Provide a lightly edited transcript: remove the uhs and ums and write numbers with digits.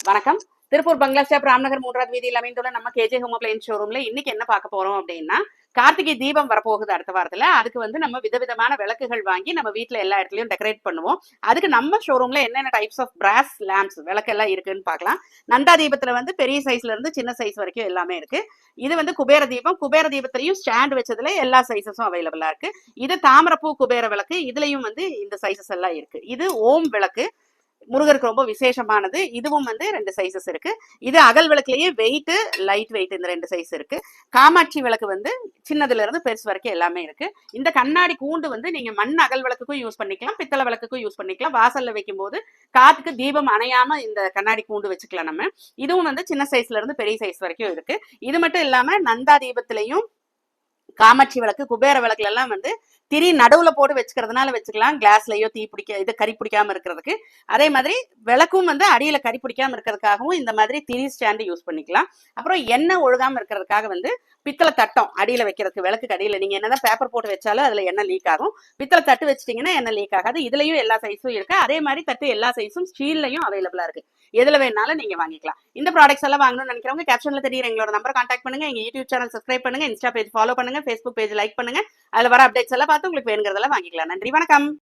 வணக்கம். திருப்பூர் பங்களா ஸ்டாப் ராம்நகர் 3வது வீதியில் அமைந்துள்ள நம்ம கேஜே ஹோம் அப்ளையன்ஸ் ஷோரூம்ல இன்னைக்கு என்ன பார்க்க போறோம் அப்படின்னா, கார்த்திகை தீபம் வரப்போகுது அடுத்த வாரத்துல. அதுக்கு வந்து நம்ம விதவிதமான விளக்குகள் வாங்கி நம்ம வீட்ல எல்லா இடத்துலயும் டெக்கரேட் பண்ணுவோம். அதுக்கு நம்ம ஷோரூம்ல என்னென்ன டைப்ஸ் ஆஃப் பிராஸ் லேம்ப்ஸ் விளக்கெல்லாம் இருக்குன்னு பார்க்கலாம். நந்தா தீபத்துல வந்து பெரிய சைஸ்ல இருந்து சின்ன சைஸ் வரைக்கும் எல்லாமே இருக்கு. இது வந்து குபேர தீபம். குபேர தீபத்திலையும் ஸ்டாண்ட் வச்சதுல எல்லா சைஸஸும் அவைலபிளா இருக்கு. இது தாமரப்பூ குபேர விளக்கு. இதுலயும் வந்து இந்த சைஸஸ் எல்லாம் இருக்கு. இது ஓம் விளக்கு. முருகருக்கு ரொம்ப விசேஷமானது. இதுவும் வந்து 2 சைஸஸ் இருக்கு. இது அகல் விளக்குலயே வெயிட், லைட் வெயிட் இந்த 2 சைஸ் இருக்கு. காமாட்சி விளக்கு வந்து சின்னதுல இருந்து பெருசு வரைக்கும் எல்லாமே இருக்கு. இந்த கண்ணாடி கூண்டு வந்து நீங்க மண் அகல் விளக்குக்கும் யூஸ் பண்ணிக்கலாம், பித்தளை விளக்குக்கும் யூஸ் பண்ணிக்கலாம். வாசல்ல வைக்கும் போது காத்துக்கு தீபம் அணையாம இந்த கண்ணாடி கூண்டு வச்சுக்கலாம் நம்ம. இதுவும் வந்து சின்ன சைஸ்ல இருந்து பெரிய சைஸ் வரைக்கும் இருக்கு. இது மட்டும் இல்லாம நந்தா தீபத்திலையும் காமாட்சி விளக்கு, குபேர விளக்குல எல்லாம் வந்து திரி நடுவுல போட்டு வச்சுக்கிறதுனால வச்சுக்கலாம். கிளாஸ்லயோ தீ பிடிக்க இது கறி பிடிக்காம இருக்கிறதுக்கு. அதே மாதிரி விளக்கும் வந்து அடியில கறி பிடிக்காம இருக்கிறதுக்காகவும் இந்த மாதிரி திரி ஸ்டாண்டு யூஸ் பண்ணிக்கலாம். அப்புறம் எண்ணெய் ஒழுகாம இருக்கிறதுக்காக வந்து பித்தளை தட்டம் அடியில வைக்கிறதுக்கு, விளக்குக்கு அடியில நீங்க என்னதான் பேப்பர் போட்டு வச்சாலும் அதுல எண்ணெய் லீக் ஆகும். பித்தளை தட்டு வச்சிட்டீங்கன்னா எண்ணெய் லீக் ஆகாது. இதுலயும் எல்லா சைஸும் இருக்கு. அதே மாதிரி தட்டு எல்லா சைஸும் ஸ்டீல்லையும் அவைலபிளா இருக்கு. எதுல வேணாலும் நீங்க வாங்கிக்கலாம். இந்த ப்ராடக்ட்ஸ் எல்லாம் வாங்கணும்னு நினைக்கிறவங்க கேப்ஷன்ல தெரியுற எங்களோட நம்பர் கான்டாக்ட் பண்ணுங்க. எங்க யூடியூப் சேனல் சப்ஸ்கிரைப் பண்ணுங்க, இன்ஸ்டா பேஜ் ஃபாலோ பண்ணுங்க, ஃபேஸ்புக் பேஜ் லைக் பண்ணுங்க. அதுல வர அப்டேட்ஸ் எல்லாம் பார்த்து உங்களுக்கு வேணுங்கிறதெல்லாம் வாங்கிக்கலாம். நன்றி, வணக்கம்.